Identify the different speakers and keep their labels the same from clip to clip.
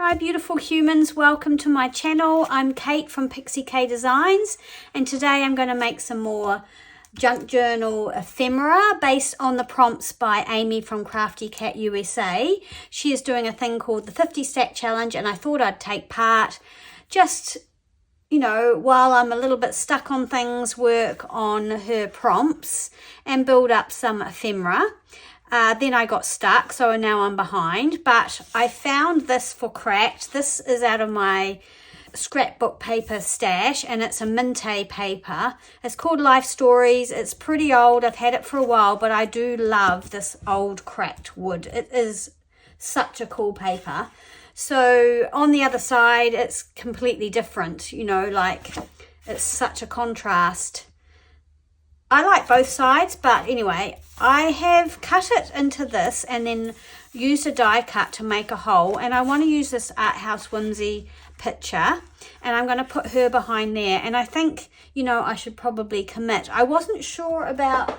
Speaker 1: Hi beautiful humans, welcome to my channel. I'm Kate from Pixie K Designs, and today I'm going to make some more junk journal ephemera based on the prompts by Amy from Crafty Cat USA. She is doing a thing called the 50 stack challenge, and I thought I'd take part just, you know, while I'm a little bit stuck on things, work on her prompts and build up some ephemera. Then I got stuck, so now I'm behind, but I found this for cracked. This is out of my scrapbook paper stash, and it's a Minty paper. It's called Life Stories. It's pretty old. I've had it for a while, but I do love this old cracked wood. It is such a cool paper. So on the other side, it's completely different, you know, like it's such a contrast. I like both sides, but anyway, I have cut it into this and then used a die cut to make a hole, and I want to use this Art House Whimsy picture, and I'm going to put her behind there. And I think, you know, I should probably commit. I wasn't sure about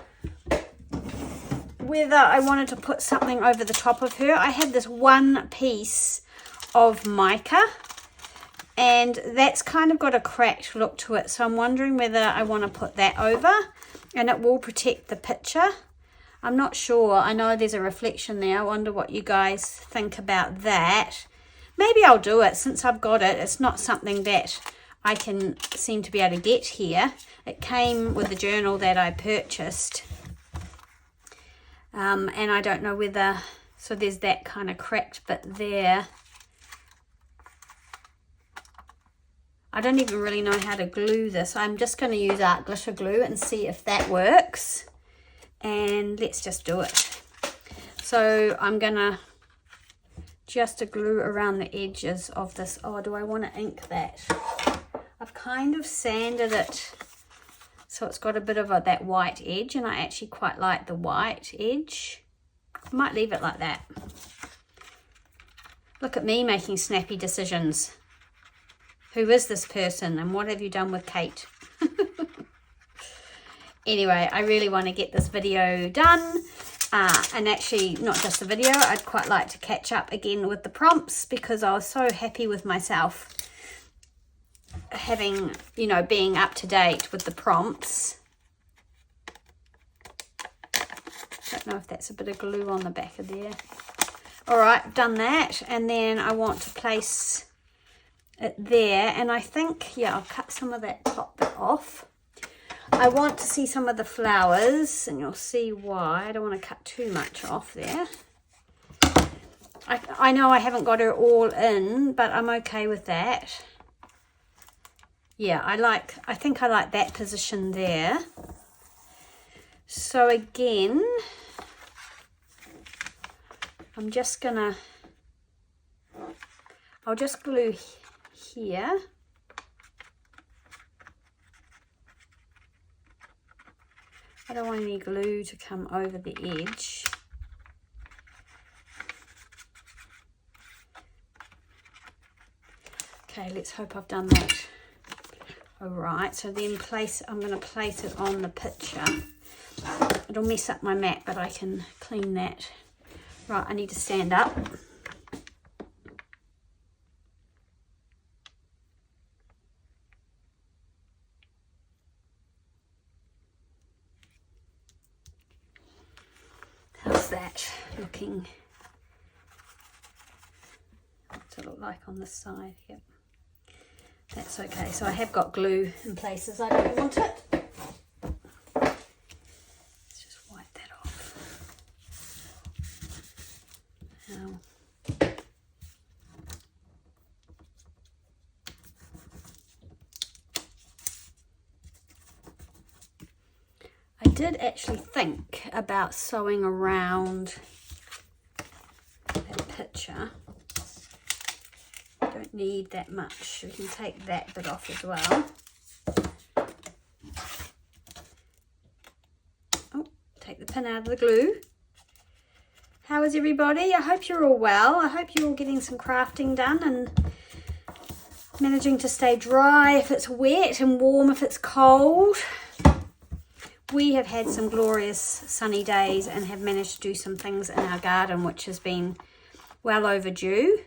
Speaker 1: whether I wanted to put something over the top of her. I had this one piece of mica, and that's kind of got a cracked look to it, so I'm wondering whether I want to put that over, and it will protect the picture. I'm not sure. I know there's a reflection there. I wonder what you guys think about that. Maybe I'll do it since I've got it. It's not something that I can seem to be able to get here. It came with the journal that I purchased. And I don't know whether, so there's that kind of cracked bit there. I don't even really know how to glue this. I'm just going to use art glitter glue and see if that works. And let's just do it. So I'm going to just glue around the edges of this. Oh, do I want to ink that? I've kind of sanded it so it's got a bit of that white edge, and I actually quite like the white edge. I might leave it like that. Look at me making snappy decisions. Who is this person and what have you done with Kate? Anyway, I really want to get this video done. And actually, not just the video, I'd quite like to catch up again with the prompts, because I was so happy with myself having, you know, being up to date with the prompts. Don't know if that's a bit of glue on the back of there. All right, I've done that, and then I want to place it there, and I think, yeah, I'll cut some of that top bit off. I want to see some of the flowers, and you'll see why. I don't want to cut too much off there. I know I haven't got her all in, but I'm okay with that. Yeah, I think I like that position there. So again, I'm just gonna, I'll just glue here. I don't want any glue to come over the edge. Okay, let's hope I've done that. All right, so then I'm going to place it on the picture. It'll mess up my mat, but I can clean that. Right, I need to stand up. How's that looking? What's it look like on this side? Yep. That's okay. So I have got glue in places I don't want it. Let's just wipe that off. Now, I did actually think about sewing around that picture. Don't need that much. We can take that bit off as well. Oh, take the pin out of the glue. How is everybody? I hope you're all well. I hope you're all getting some crafting done and managing to stay dry if it's wet and warm if it's cold. We have had some glorious sunny days and have managed to do some things in our garden, which has been well overdue.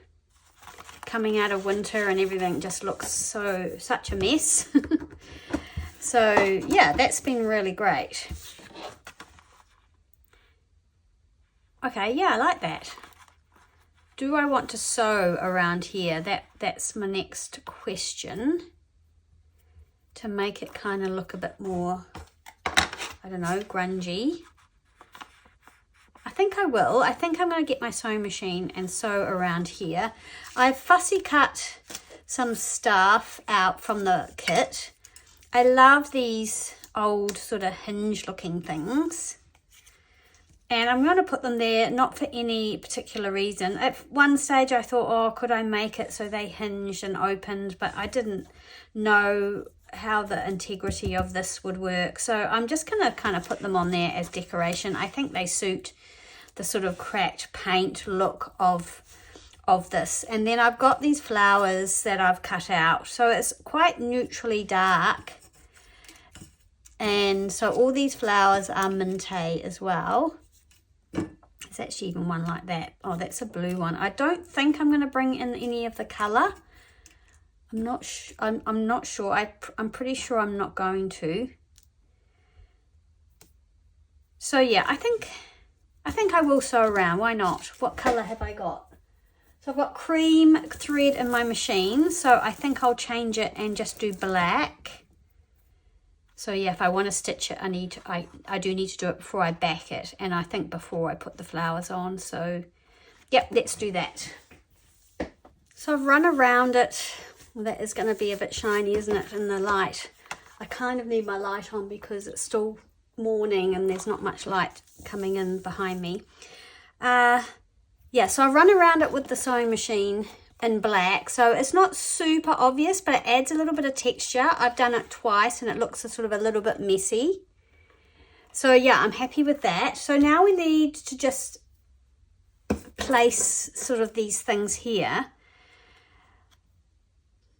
Speaker 1: coming out of winter and everything just looks such a mess. So yeah, that's been really great. Okay, yeah, I like that. Do I want to sew around here? That's my next question. To make it kind of look a bit more, I don't know, grungy. I think I will. I think I'm going to get my sewing machine and sew around here. I've fussy cut some stuff out from the kit. I love these old sort of hinge looking things. And I'm going to put them there, not for any particular reason. At one stage I thought, oh, could I make it so they hinged and opened? But I didn't know how the integrity of this would work. So I'm just going to kind of put them on there as decoration. I think they suit the sort of cracked paint look of this. And then I've got these flowers that I've cut out. So it's quite neutrally dark. And so all these flowers are Mintay as well. There's actually even one like that. Oh, that's a blue one. I don't think I'm going to bring in any of the colour. I'm not sure. I'm pretty sure I'm not going to. So yeah, I think I will sew around. Why not? What colour have I got? So I've got cream thread in my machine. So I think I'll change it and just do black. So yeah, if I want to stitch it, I do need to do it before I back it. And I think before I put the flowers on. So yep, let's do that. So I've run around it. Well, that is going to be a bit shiny, isn't it, in the light? I kind of need my light on because it's still morning and there's not much light coming in behind me. Yeah, so I run around it with the sewing machine in black, so it's not super obvious, but it adds a little bit of texture. I've done it twice and it looks sort of a little bit messy. So yeah, I'm happy with that. So now we need to just place sort of these things here.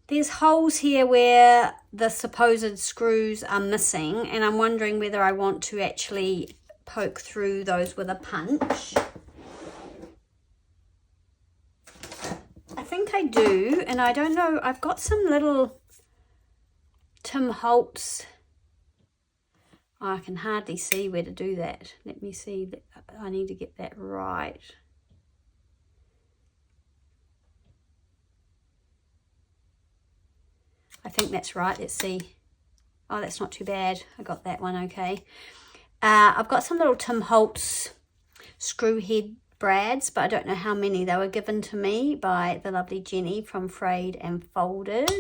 Speaker 1: There's holes here where the supposed screws are missing, and I'm wondering whether I want to actually poke through those with a punch. I think I do, and I don't know, I've got some little Tim Holtz. Oh, I can hardly see where to do that. Let me see, I need to get that right. I think that's right, let's see. Oh, that's not too bad. I got that one okay. I've got some little Tim Holtz screw head brads, but I don't know how many. They were given to me by the lovely Jenny from Frayed and Folded.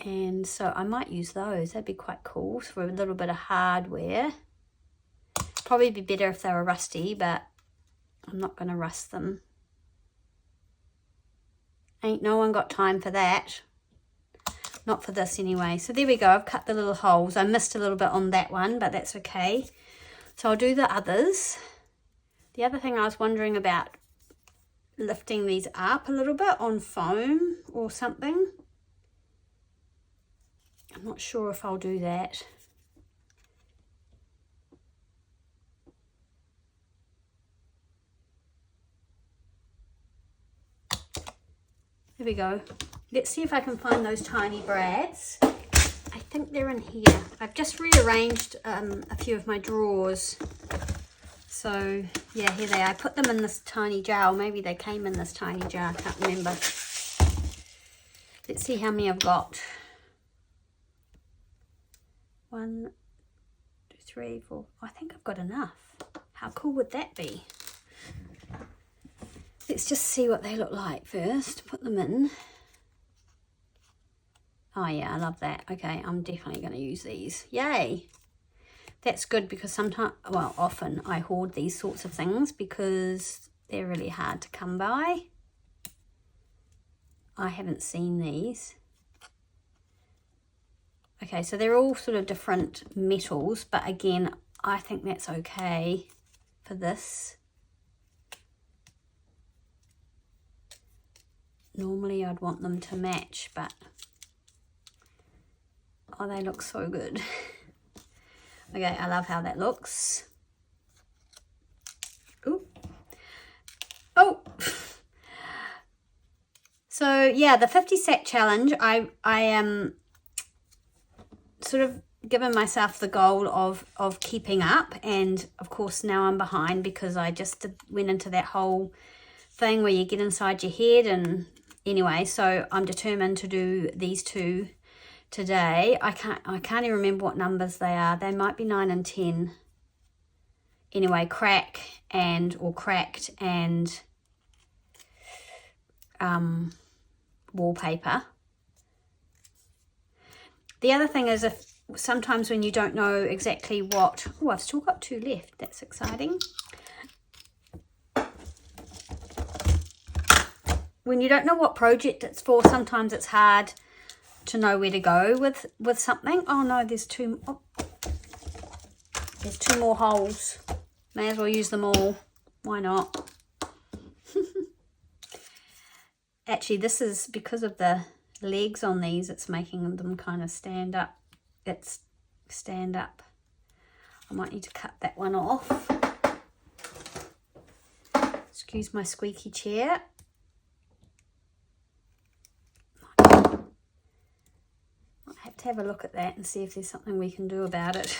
Speaker 1: And so I might use those. That'd be quite cool for a little bit of hardware. Probably be better if they were rusty, but I'm not going to rust them. Ain't no one got time for that. Not for this anyway. So there we go. I've cut the little holes. I missed a little bit on that one, but that's okay. So I'll do the others. The other thing I was wondering about, lifting these up a little bit on foam or something. I'm not sure if I'll do that. There we go. Let's see if I can find those tiny brads. I think they're in here. I've just rearranged a few of my drawers. So yeah, here they are. I put them in this tiny jar. Or maybe they came in this tiny jar. I can't remember. Let's see how many I've got. 1, 2, 3, 4. I think I've got enough. How cool would that be? Let's just see what they look like first. Put them in. Oh yeah, I love that. Okay, I'm definitely going to use these. Yay! That's good because sometimes, well, often I hoard these sorts of things because they're really hard to come by. I haven't seen these. Okay, so they're all sort of different metals, but again, I think that's okay for this. Normally I'd want them to match, but oh, they look so good. Okay, I love how that looks. Ooh. Oh, yeah, the 50 sack challenge, I am sort of given myself the goal of keeping up, and of course now I'm behind because I just went into that whole thing where you get inside your head. And anyway, so I'm determined to do these two today. I can't even remember what numbers they are. They might be 9 and 10. Anyway, cracked and wallpaper. The other thing is, if sometimes when you don't know exactly what, oh, I've still got 2 left, that's exciting. When you don't know what project it's for, sometimes it's hard to know where to go with something. Oh no, there's 2 more holes. May as well use them all. Why not? Actually, this is because of the legs on these, it's making them kind of stand up. It's stand up. I might need to cut that one off. Excuse my squeaky chair. Might have to have a look at that and see if there's something we can do about it.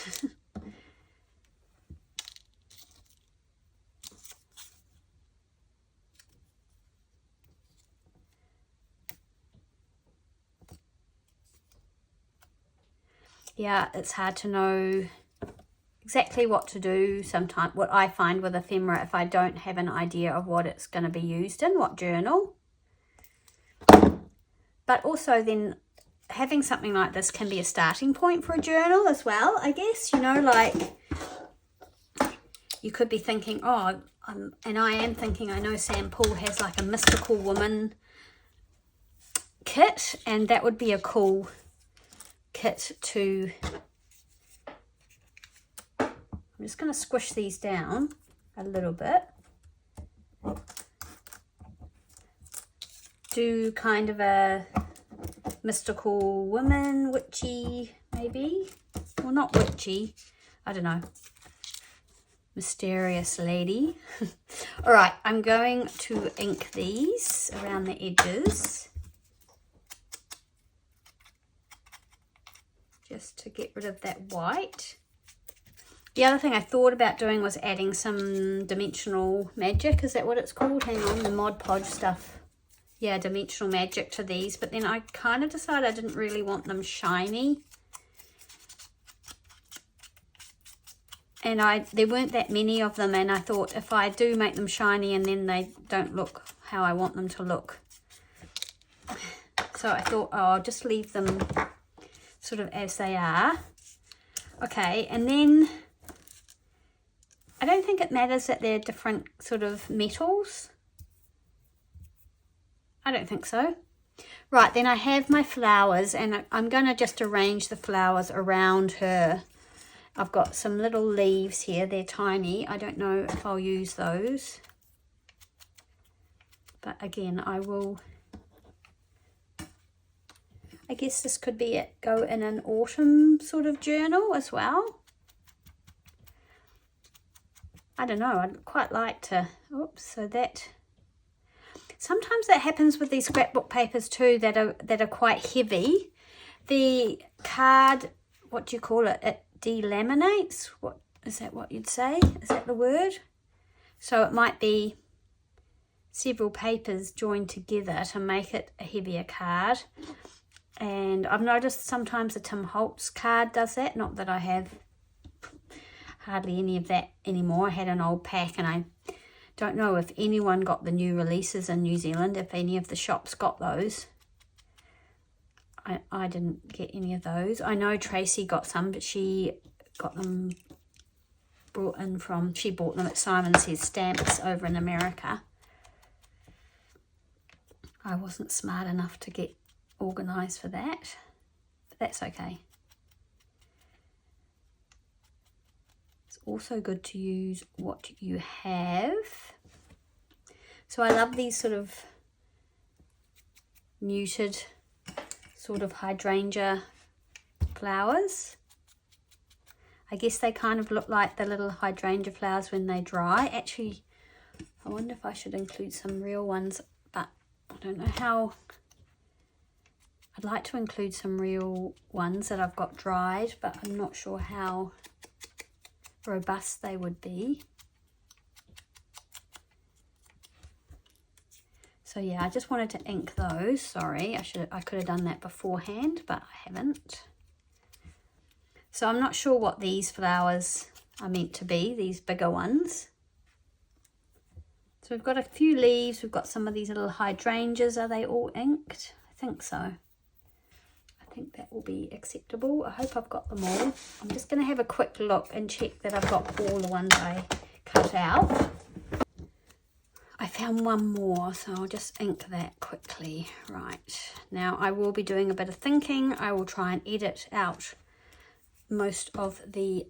Speaker 1: Yeah, it's hard to know exactly what to do sometimes. What I find with ephemera, if I don't have an idea of what it's going to be used in, what journal. But also then having something like this can be a starting point for a journal as well, I guess. You know, like you could be thinking, oh, and I am thinking, I know Sam Paul has like a mystical woman kit, and that would be a cool kit to, I'm just going to squish these down a little bit, do kind of a mystical woman, witchy maybe, well not witchy, I don't know, mysterious lady. All right, I'm going to ink these around the edges, just to get rid of that white. The other thing I thought about doing was adding some dimensional magic. Is that what it's called? Hang on, the Mod Podge stuff. Yeah, dimensional magic to these. But then I kind of decided I didn't really want them shiny. And there weren't that many of them. And I thought if I do make them shiny and then they don't look how I want them to look. So I thought, oh, I'll just leave them sort of as they are. Okay, and then I don't think it matters that they're different sort of metals. I don't think so. Right, then I have my flowers, and I'm going to just arrange the flowers around her. I've got some little leaves here. They're tiny. I don't know if I'll use those. But again, I will... I guess this could be it, go in an autumn sort of journal as well. I don't know, I'd quite like to, oops, so that, sometimes that happens with these scrapbook papers too that are quite heavy. The card, what do you call it? It delaminates, what, is that what you'd say? Is that the word? So it might be several papers joined together to make it a heavier card. And I've noticed sometimes the Tim Holtz card does that. Not that I have hardly any of that anymore. I had an old pack, and I don't know if anyone got the new releases in New Zealand, if any of the shops got those. I didn't get any of those. I know Tracy got some, but she got them brought in from, she bought them at Simon Says Stamps over in America. I wasn't smart enough to get organised for that, but that's okay. It's also good to use what you have. So I love these sort of muted sort of hydrangea flowers. I guess they kind of look like the little hydrangea flowers when they dry. Actually, I wonder if I should include some real ones, but I don't know how I'd like to include some real ones that I've got dried, but I'm not sure how robust they would be. So yeah, I just wanted to ink those. Sorry, I could have done that beforehand, but I haven't. So I'm not sure what these flowers are meant to be, these bigger ones. So we've got a few leaves, we've got some of these little hydrangeas. Are they all inked? I think so. I think that will be acceptable. I hope I've got them all. I'm just going to have a quick look and check that I've got all the ones I cut out. I found one more, so I'll just ink that quickly. Right, now I will be doing a bit of thinking. I will try and edit out most of the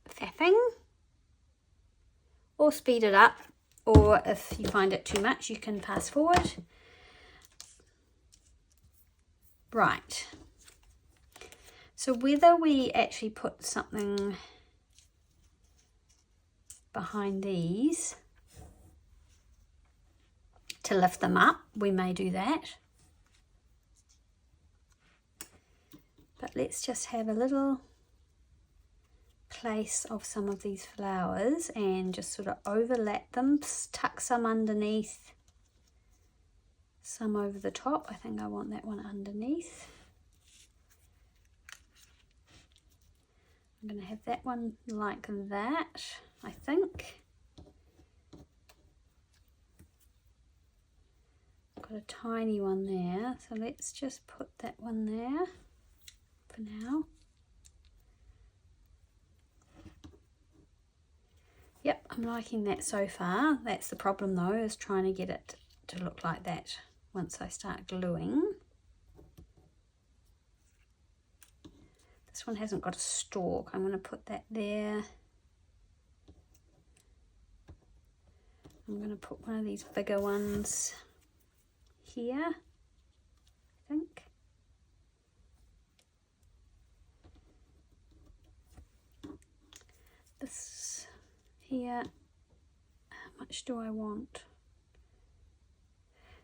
Speaker 1: faffing, or speed it up, or if you find it too much, you can fast forward. Right, so whether we actually put something behind these to lift them up, we may do that. But let's just have a little place of some of these flowers and just sort of overlap them, tuck some underneath, some over the top. I think I want that one underneath. I'm going to have that one like that, I think. Got a tiny one there, so let's just put that one there for now. Yep, I'm liking that so far. That's the problem though, is trying to get it to look like that once I start gluing. This one hasn't got a stalk. I'm going to put that there. I'm going to put one of these bigger ones here, I think. This here, how much do I want?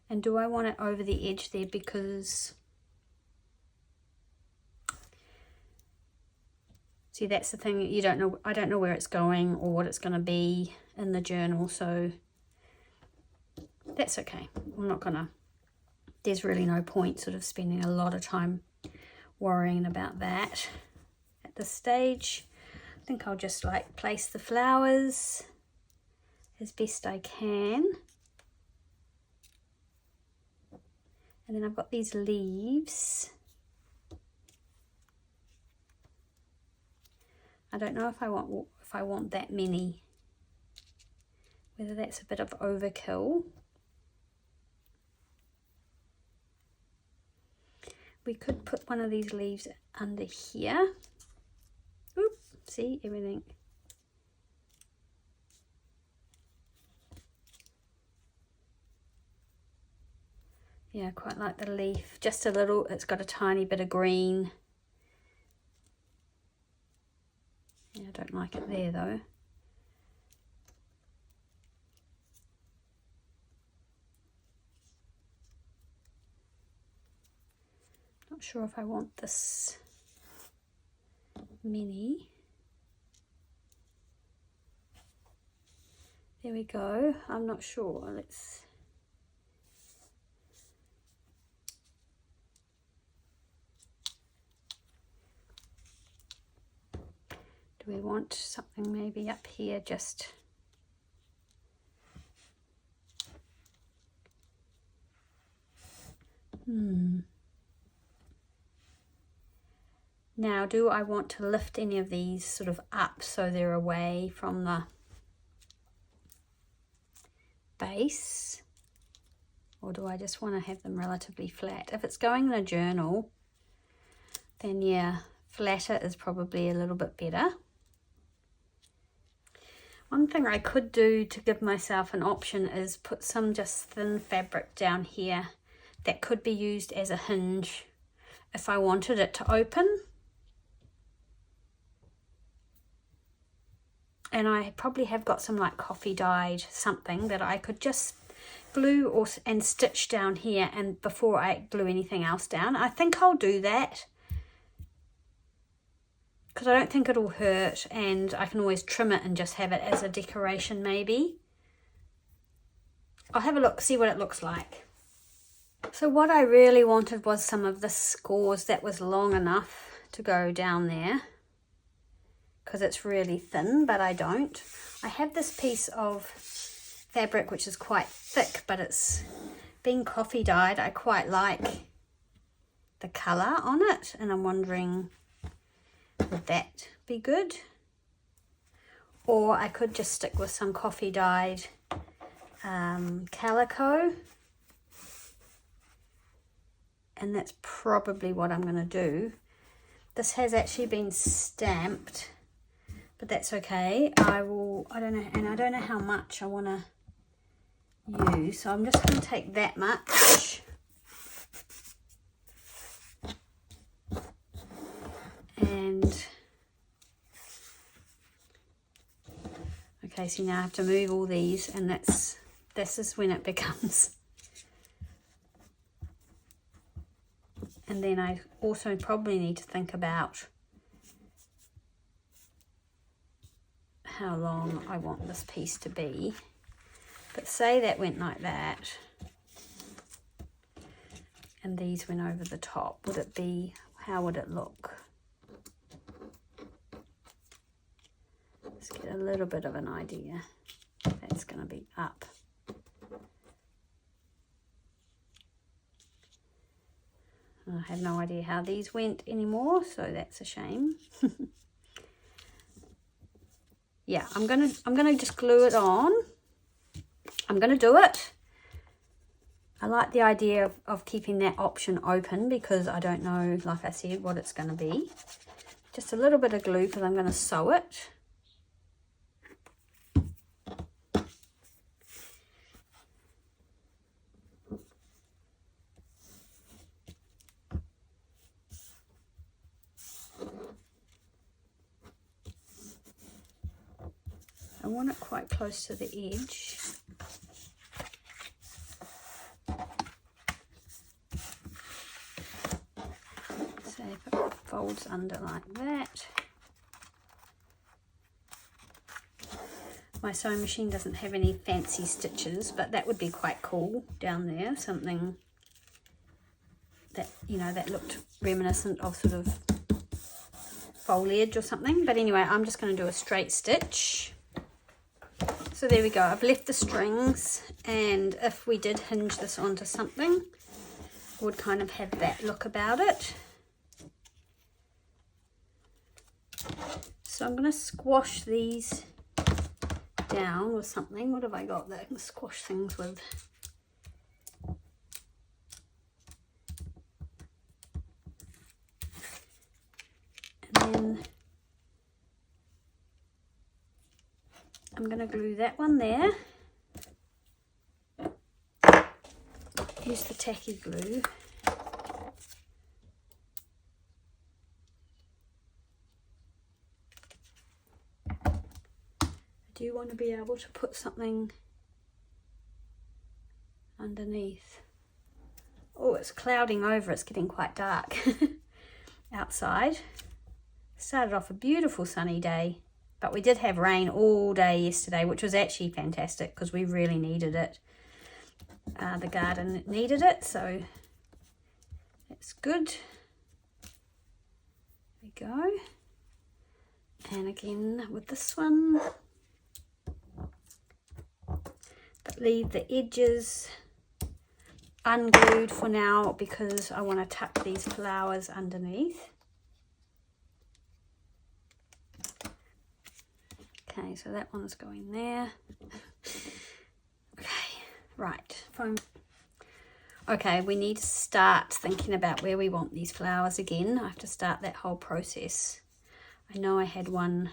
Speaker 1: And do I want it over the edge there, because see, that's the thing, you don't know, I don't know where it's going or what it's going to be in the journal, so that's okay. I'm not gonna, there's really no point sort of spending a lot of time worrying about that at this stage. I think I'll just like place the flowers as best I can. And then I've got these leaves. I don't know if I want that many, whether that's a bit of overkill. We could put one of these leaves under here. Oop, see, everything. Yeah, I quite like the leaf. Just a little, it's got a tiny bit of green. Yeah, I don't like it there though. Not sure if I want this many. There we go. I'm not sure. Let's. Do we want something maybe up here just? Now, do I want to lift any of these sort of up so they're away from the base? Or do I just want to have them relatively flat? If it's going in a journal, then yeah, flatter is probably a little bit better. One thing I could do to give myself an option is put some just thin fabric down here that could be used as a hinge if I wanted it to open. And I probably have got some like coffee dyed something that I could just glue and stitch down here and before I glue anything else down. I think I'll do that because I don't think it'll hurt, and I can always trim it and just have it as a decoration maybe. I'll have a look, see what it looks like. So what I really wanted was some of this gauze that was long enough to go down there, because it's really thin, but I don't. I have this piece of fabric which is quite thick, but it's being coffee dyed. I quite like the colour on it, and I'm wondering, would that be good? Or I could just stick with some coffee dyed calico, and that's probably what I'm going to do. This has actually been stamped, but that's okay. I don't know how much I want to use, so I'm just going to take that much and okay, so now I have to move all these, and this is when it becomes. And then I also probably need to think about how long I want this piece to be. But say that went like that, and these went over the top. Would it be, how would it look? Let's get a little bit of an idea. That's going to be up. I have no idea how these went anymore, so that's a shame. Yeah, I'm gonna just glue it on. I'm gonna do it. I like the idea of keeping that option open because I don't know, like I said, what it's gonna be. Just a little bit of glue because I'm gonna sew it. I want it quite close to the edge. So if it folds under like that. My sewing machine doesn't have any fancy stitches, but that would be quite cool down there. Something that, you know, that looked reminiscent of sort of foliage or something. But anyway, I'm just going to do a straight stitch. So there we go, I've left the strings, and if we did hinge this onto something, it would kind of have that look about it. So I'm going to squash these down with something. What have I got that I can squash things with? And then I'm going to glue that one there. Use the tacky glue. I do want to be able to put something underneath. Oh, it's clouding over. It's getting quite dark outside. Started off a beautiful sunny day. But we did have rain all day yesterday, which was actually fantastic because we really needed it. The garden needed it, so that's good. There we go. And again with this one. But leave the edges unglued for now because I want to tuck these flowers underneath. Okay, so that one's going there. Okay, right. Okay, we need to start thinking about where we want these flowers again. I have to start that whole process. I know I had one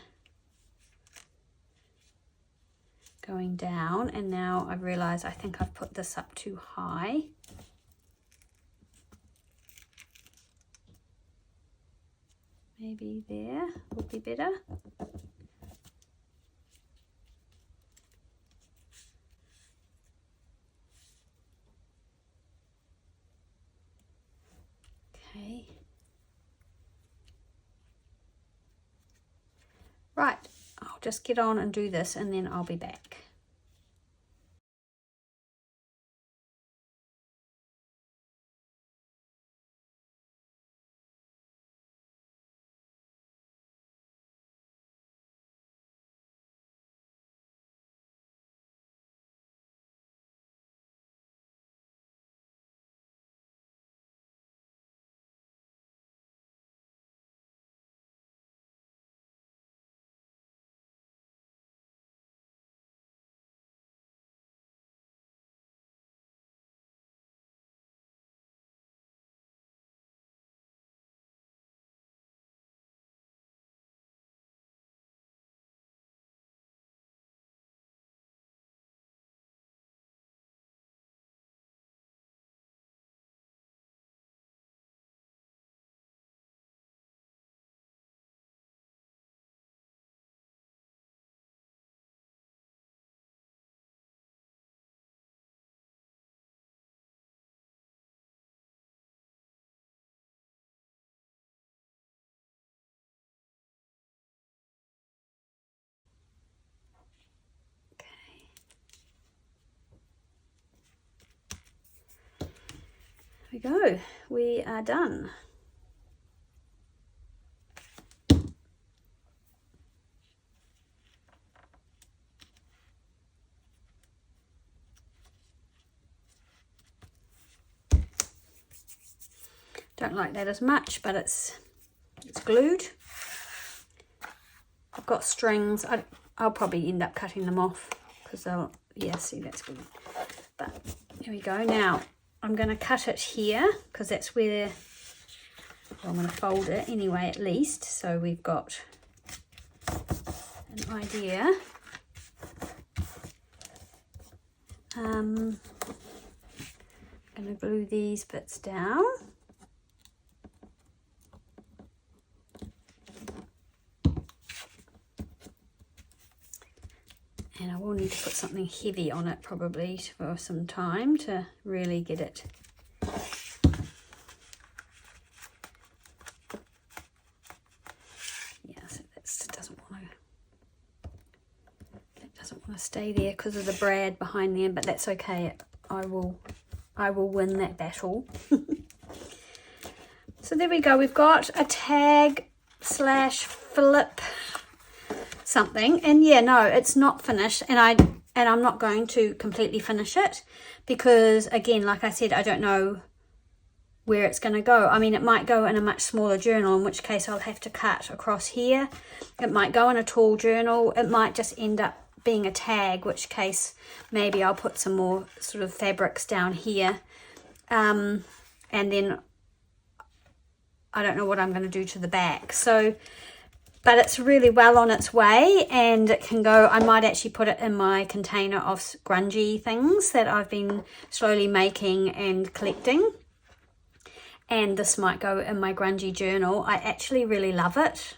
Speaker 1: going down, and now I realise I think I've put this up too high. Maybe there would be better. Right, I'll just get on and do this and then I'll be back. We go, we are done. Don't like that as much, but it's glued. I've got strings. I'll probably end up cutting them off because they'll, yeah, see, that's good. But here we go. Now I'm going to cut it here because that's where, well, I'm going to fold it anyway at least, so we've got an idea. I'm going to glue these bits down. And I will need to put something heavy on it probably for some time to really get it. Yeah, so that doesn't want to stay there because of the brad behind there, but that's okay. I will win that battle. So there we go. We've got a tag / flip something, and yeah, no, it's not finished, and I'm not going to completely finish it because, again, like I said, I don't know where it's going to go. I mean, it might go in a much smaller journal, in which case I'll have to cut across here. It might go in a tall journal. It might just end up being a tag, which case maybe I'll put some more sort of fabrics down here, and then I don't know what I'm going to do to the back. So, but it's really well on its way, and it can go, I might actually put it in my container of grungy things that I've been slowly making and collecting. And this might go in my grungy journal. I actually really love it.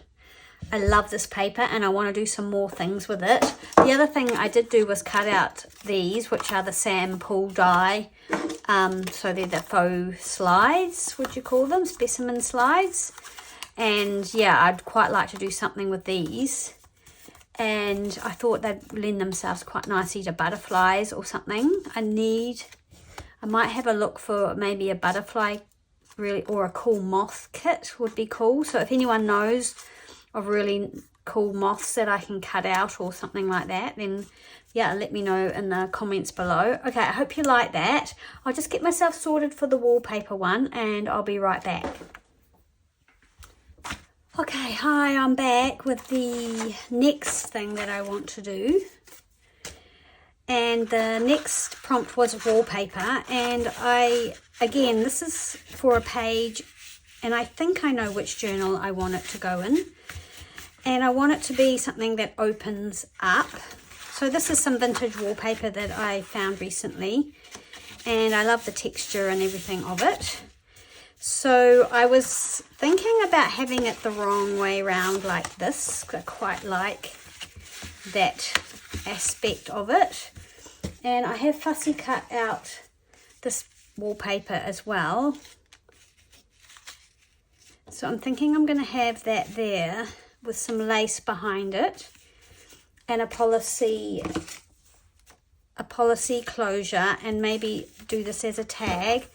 Speaker 1: I love this paper and I want to do some more things with it. The other thing I did do was cut out these, which are the sample die. So they're the faux slides, would you call them? Specimen slides. And yeah, I'd quite like to do something with these. And I thought they'd lend themselves quite nicely to butterflies or something. I might have a look for maybe a butterfly really, or a cool moth kit would be cool. So if anyone knows of really cool moths that I can cut out or something like that, then yeah, let me know in the comments below. Okay, I hope you like that. I'll just get myself sorted for the wallpaper one and I'll be right back. Okay, hi, I'm back with the next thing that I want to do. And the next prompt was wallpaper, and again, this is for a page, and I think I know which journal I want it to go in. And I want it to be something that opens up. So this is some vintage wallpaper that I found recently, and I love the texture and everything of it. So I was thinking about having it the wrong way around like this. I quite like that aspect of it. And I have fussy cut out this wallpaper as well. So I'm thinking I'm going to have that there with some lace behind it and a policy closure, and maybe do this as a tag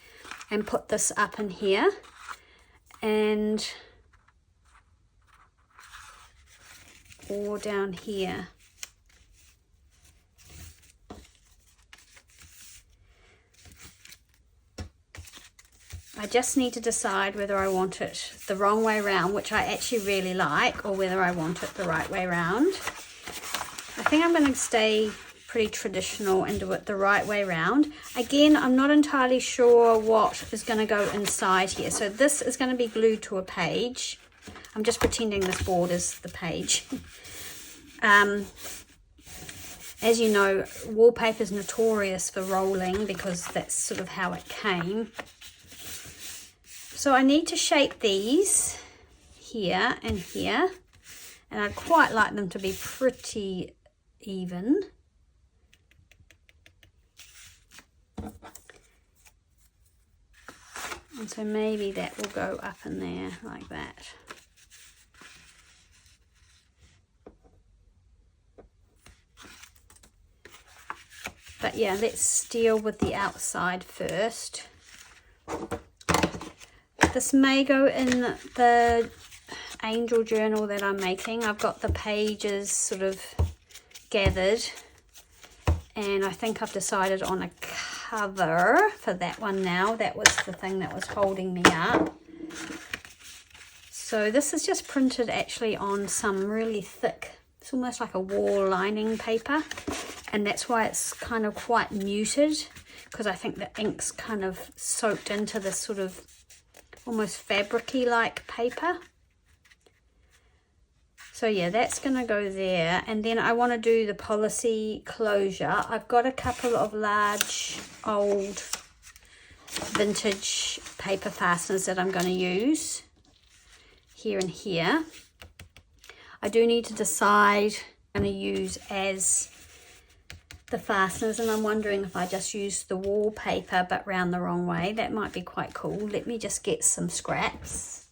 Speaker 1: and put this up in here, and or down here. I just need to decide whether I want it the wrong way around, which I actually really like, or whether I want it the right way around. I think I'm going to stay pretty traditional and do it the right way around. Again, I'm not entirely sure what is going to go inside here. So this is going to be glued to a page. I'm just pretending this board is the page. As you know, wallpaper is notorious for rolling because that's sort of how it came. So I need to shape these here and here, and I'd quite like them to be pretty even. And so maybe that will go up in there like that. But yeah, let's deal with the outside first. This may go in the angel journal that I'm making. I've got the pages sort of gathered, and I think I've decided on a cover for that one now. That was the thing that was holding me up. So this is just printed actually on some really thick, it's almost like a wall lining paper, and that's why it's kind of quite muted, because I think the ink's kind of soaked into this sort of almost fabric-y like paper. So yeah, that's going to go there. And then I want to do the policy closure. I've got a couple of large old vintage paper fasteners that I'm going to use here and here. I do need to decide I'm going to use as the fasteners, and I'm wondering if I just use the wallpaper but round the wrong way. That might be quite cool. Let me just get some scraps.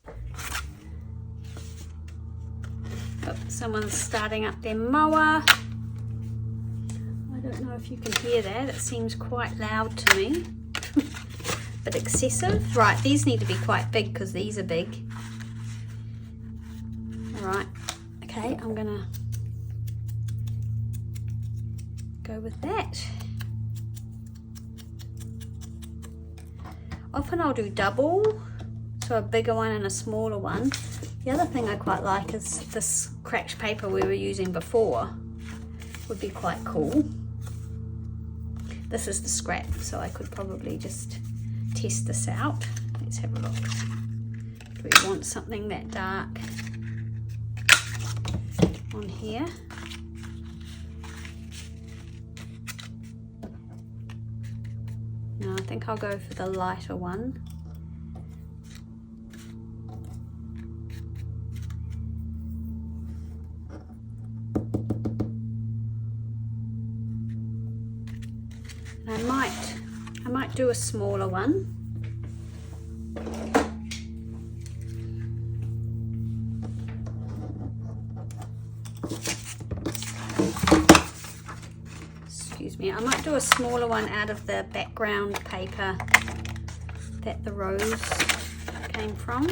Speaker 1: Oh, someone's starting up their mower. I don't know if you can hear that. It seems quite loud to me. But excessive. Right, these need to be quite big because these are big. All right. Okay, I'm gonna go with that. Often I'll do double, so a bigger one and a smaller one. The other thing I quite like is this cracked paper we were using before. Would be quite cool. This is the scrap, so I could probably just test this out. Let's have a look. Do we want something that dark on here? No, I think I'll go for the lighter one. And I might do a smaller one. Excuse me, I might do a smaller one out of the background paper that the rose came from.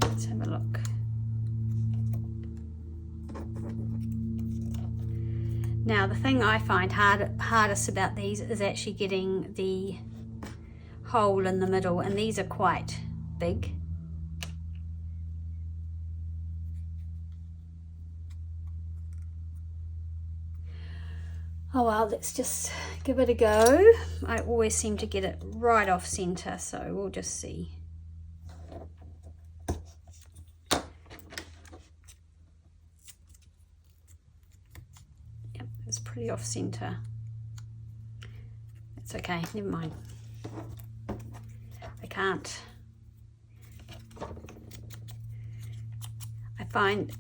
Speaker 1: Let's have a look. Now the thing I find hardest about these is actually getting the hole in the middle, and these are quite big. Oh well, let's just give it a go. I always seem to get it right off center, so we'll just see. Yep, it's pretty off center. It's okay, never mind. I can't. I find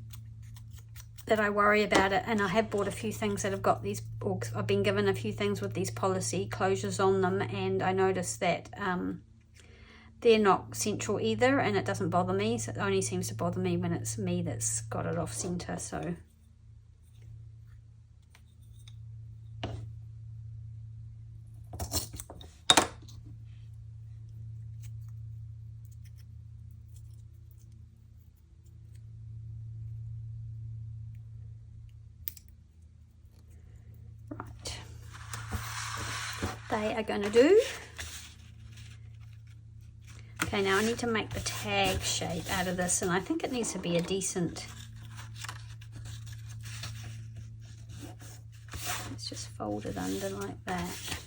Speaker 1: that I worry about it, and I have bought a few things that have got these, or I've been given a few things with these policy closures on them, and I noticed that they're not central either, and it doesn't bother me. So it only seems to bother me when it's me that's got it off center. So right, they are going to do. Okay, now I need to make the tag shape out of this, and I think it needs to be a decent, let's just fold it under like that.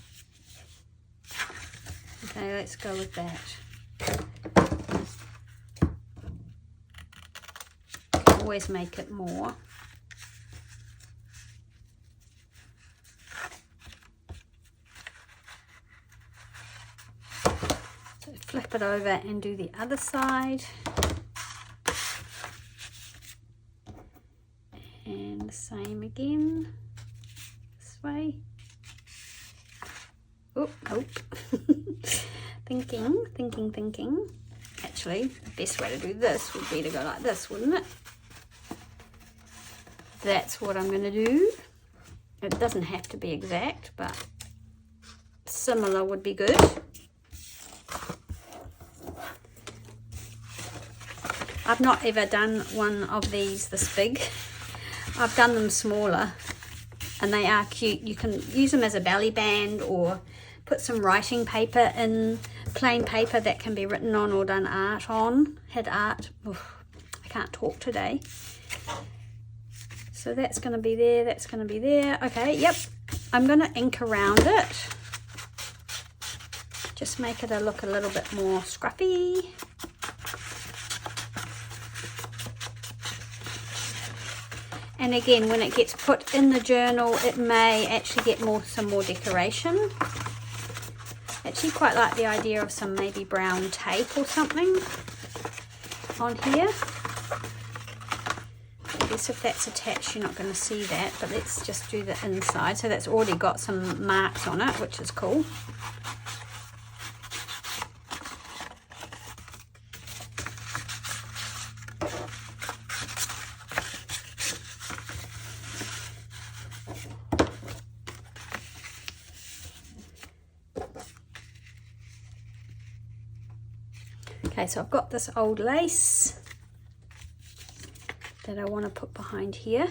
Speaker 1: Okay, let's go with that. Can always make it more. Flip it over and do the other side, and the same again this way. Oh, thinking. Actually, the best way to do this would be to go like this, wouldn't it? That's what I'm going to do. It doesn't have to be exact, but similar would be good. I've not ever done one of these this big. I've done them smaller, and they are cute. You can use them as a belly band, or put some writing paper in, plain paper that can be written on or done art on. Had art. Oof, I can't talk today. So that's going to be there, that's going to be there. Okay, yep. I'm going to ink around it. Just make it look a little bit more scruffy. And again, when it gets put in the journal, it may actually get some more decoration. Actually quite like the idea of some maybe brown tape or something on here. I guess if that's attached, you're not going to see that, but let's just do the inside. So that's already got some marks on it, which is cool. Okay, so I've got this old lace that I want to put behind here.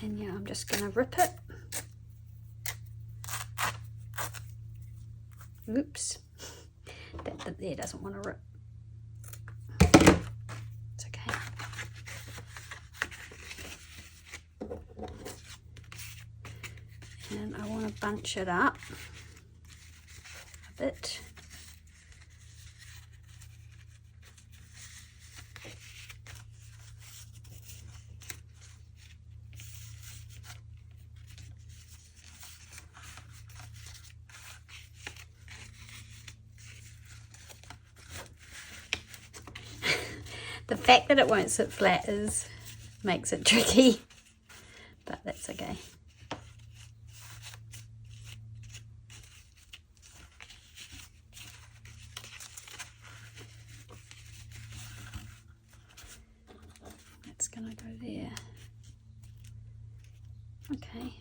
Speaker 1: And yeah, I'm just going to rip it. Oops, that there doesn't want to rip. It's okay. And I want to bunch it up a bit. The fact that it won't sit flat makes it tricky, but that's okay. That's gonna go there. Okay.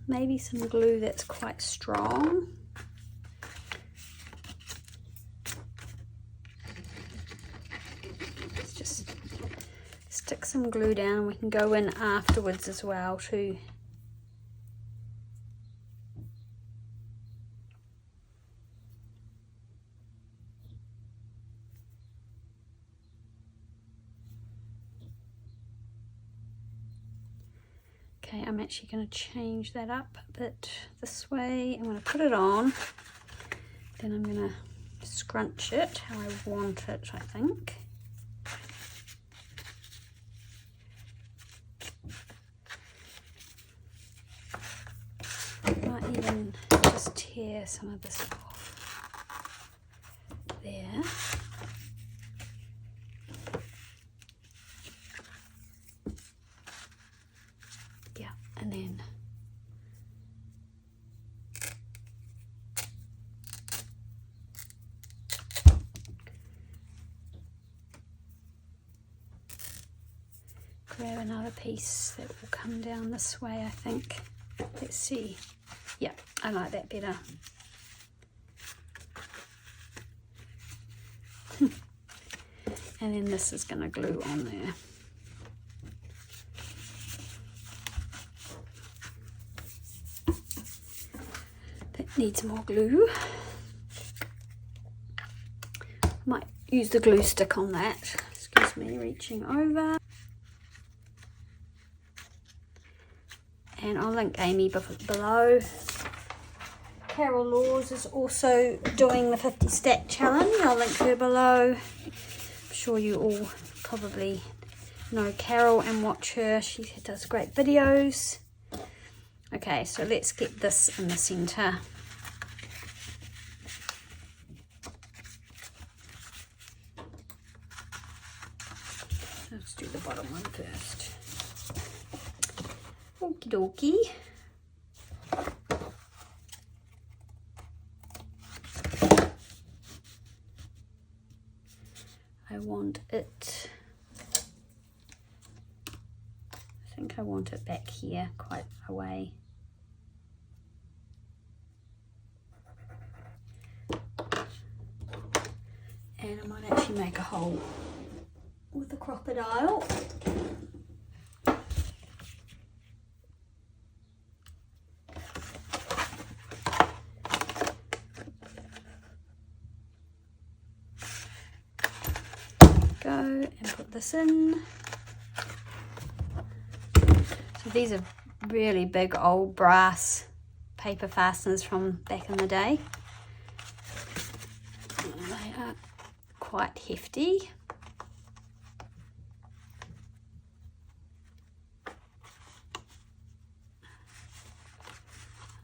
Speaker 1: Maybe some glue that's quite strong. Let's just stick some glue down, and we can go in afterwards as well too. Okay, I'm actually going to change that up a bit this way. I'm going to put it on, then I'm going to scrunch it how I want it, I think. Might even just tear some of this off there. Yeah, and then grab another piece that will come down this way, I think. Let's see. Yeah, I like that better. And then this is going to glue on there. That needs more glue. Might use the glue stick on that. Excuse me, reaching over. And I'll link Amy below. Carol Laws is also doing the 50 stack challenge. I'll link her below. I'm sure you all probably know Carol and watch her. She does great videos. Okay, so let's get this in the center. Let's do the bottom one first. Okie dokie. I want it, I think I want it back here quite a way. And I might actually make a hole with the crocodile. Go and put this in. So these are really big old brass paper fasteners from back in the day. They are quite hefty.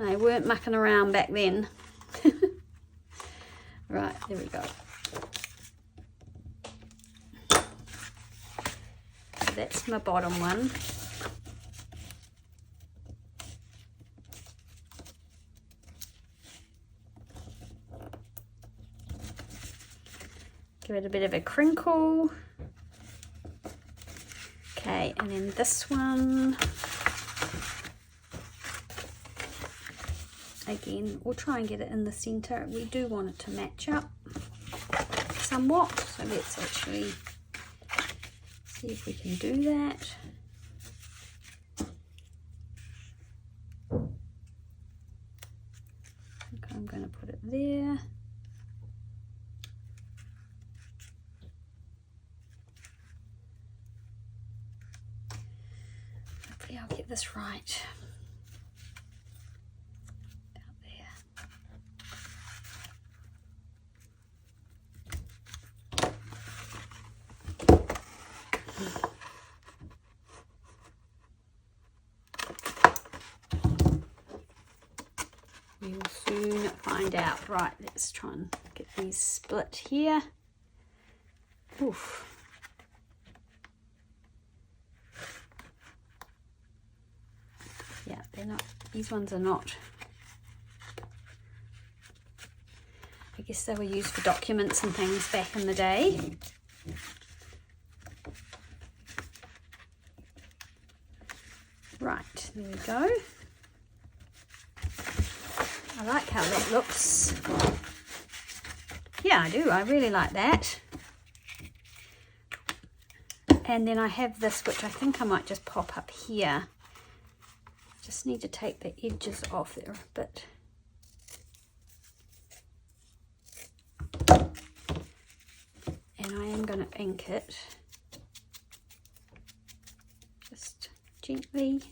Speaker 1: They weren't mucking around back then. Right, there we go. So that's my bottom one. Give it a bit of a crinkle. Okay, and then this one. Again, we'll try and get it in the center. We do want it to match up somewhat, so let's actually see if we can do that. I think I'm going to put it there. Hopefully I'll get this right. We will soon find out. Right, let's try and get these split here. Oof. Yeah, they're not, these ones are not. I guess they were used for documents and things back in the day. Right, there we go. I like how that looks. Yeah, I do. I really like that. And then I have this, which I think I might just pop up here. Just need to take the edges off there a bit. And I am going to ink it. Just gently.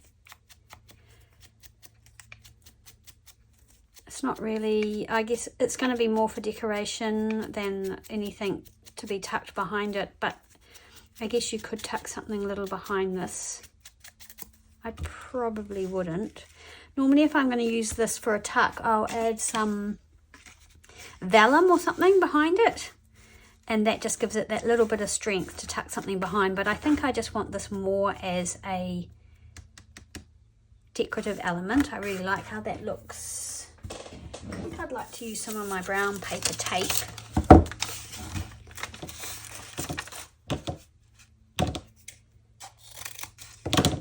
Speaker 1: It's not really, I guess it's going to be more for decoration than anything to be tucked behind it, but I guess you could tuck something a little behind this. I probably wouldn't. Normally if I'm going to use this for a tuck, I'll add some vellum or something behind it, and that just gives it that little bit of strength to tuck something behind. But I think I just want this more as a decorative element. I really like how that looks. I think I'd like to use some of my brown paper tape.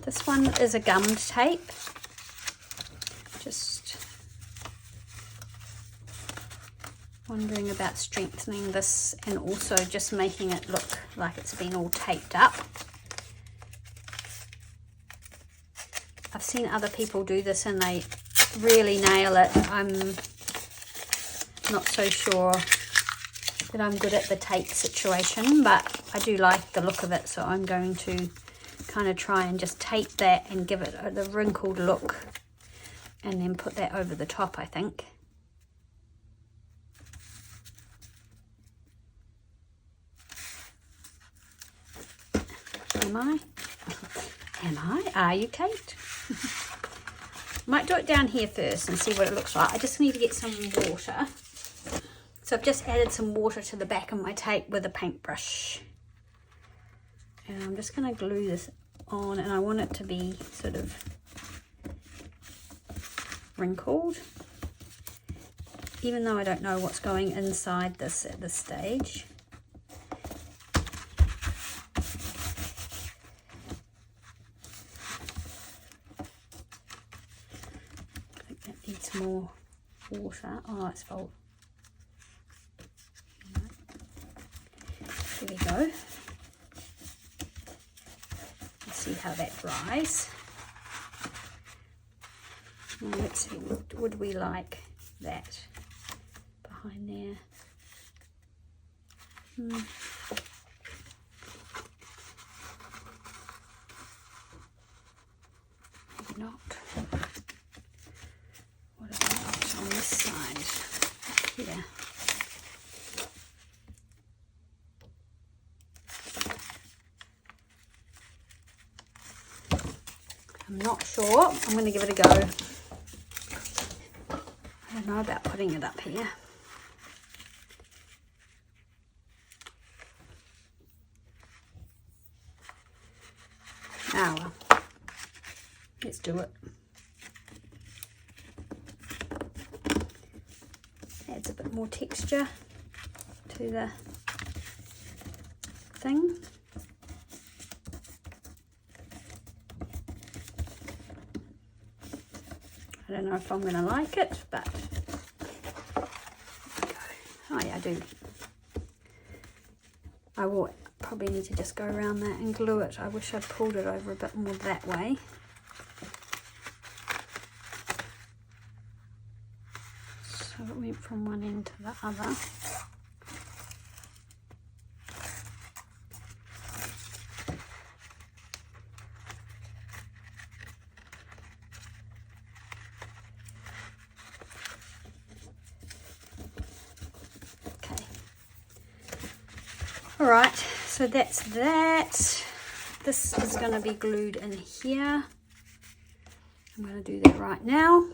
Speaker 1: This one is a gummed tape. Just wondering about strengthening this and also just making it look like it's been all taped up. I've seen other people do this and they really nail it. I'm not so sure that I'm good at the tape situation, but I do like the look of it, so I'm going to kind of try and just tape that and give it the wrinkled look, and then put that over the top, I think. Am I? Am I? Are you, Kate? Might do it down here first and see what it looks like. I just need to get some water. So I've just added some water to the back of my tape with a paintbrush. And I'm just going to glue this on, and I want it to be sort of wrinkled, even though I don't know what's going inside this at this stage. I think that needs more water. Oh, it's full. There we go. Let's see how that dries. Let's see, would we like that behind there? Maybe not. What about on this side? Here. I'm not sure. I'm going to give it a go. I don't know about putting it up here. Ah, well. Let's do it. Adds a bit more texture to the thing. I don't know if I'm going to like it, but oh yeah, I do. I will probably need to just go around that and glue it. I wish I'd pulled it over a bit more that way. So it went from one end to the other. Alright, so that's that. This is going to be glued in here. I'm going to do that right now.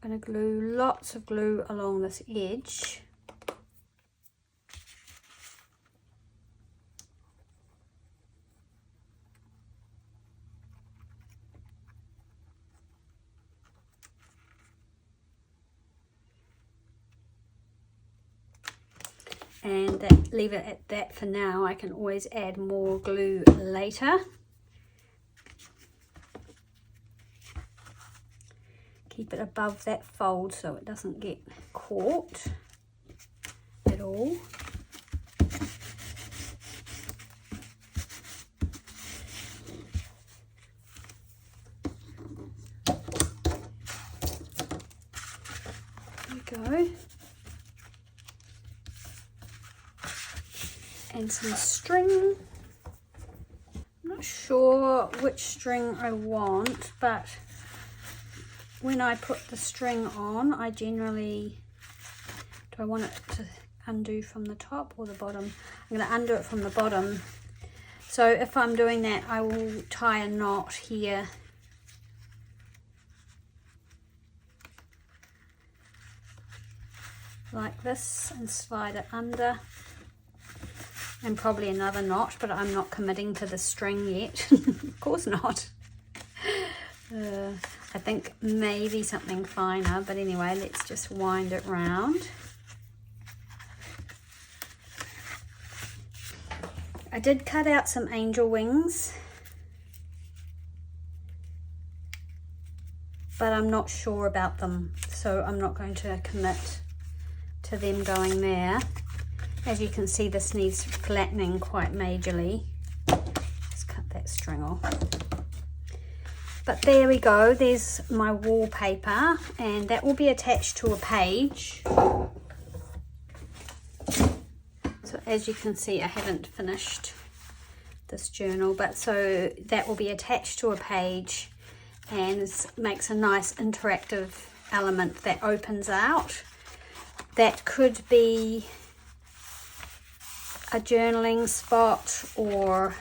Speaker 1: I'm going to glue lots of glue along this edge. And leave it at that for now. I can always add more glue later. Keep it above that fold so it doesn't get caught at all. There we go. And some string. I'm not sure which string I want, but when I put the string on, I generally, do I want it to undo from the top or the bottom? I'm going to undo it from the bottom. So if I'm doing that, I will tie a knot here. Like this, and slide it under. And probably another knot, but I'm not committing to the string yet. Of course not. I think maybe something finer, but anyway, let's just wind it round. I did cut out some angel wings, but I'm not sure about them, so I'm not going to commit to them going there. As you can see, this needs flattening quite majorly. Let's cut that string off. But there we go, there's my wallpaper, and that will be attached to a page. So as you can see, I haven't finished this journal, but so that will be attached to a page and makes a nice interactive element that opens out. That could be a journaling spot or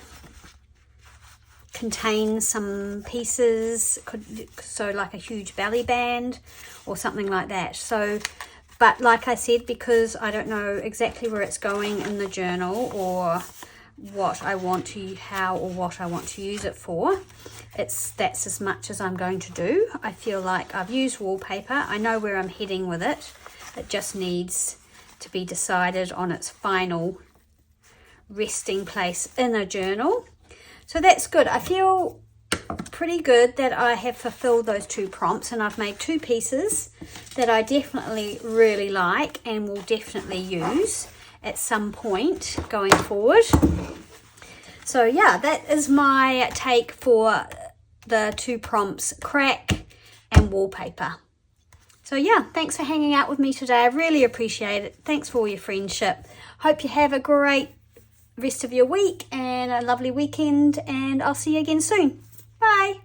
Speaker 1: contain some pieces, so like a huge belly band or something like that. So, but like I said, because I don't know exactly where it's going in the journal or what I want to, how or what I want to use it for, that's as much as I'm going to do. I feel like I've used wallpaper. I know where I'm heading with it. It just needs to be decided on its final resting place in a journal. So that's good. I feel pretty good that I have fulfilled those two prompts, and I've made two pieces that I definitely really like and will definitely use at some point going forward. So yeah, that is my take for the two prompts, crack and wallpaper. So yeah, thanks for hanging out with me today. I really appreciate it. Thanks for all your friendship. Hope you have a great rest of your week and a lovely weekend, and I'll see you again soon. Bye.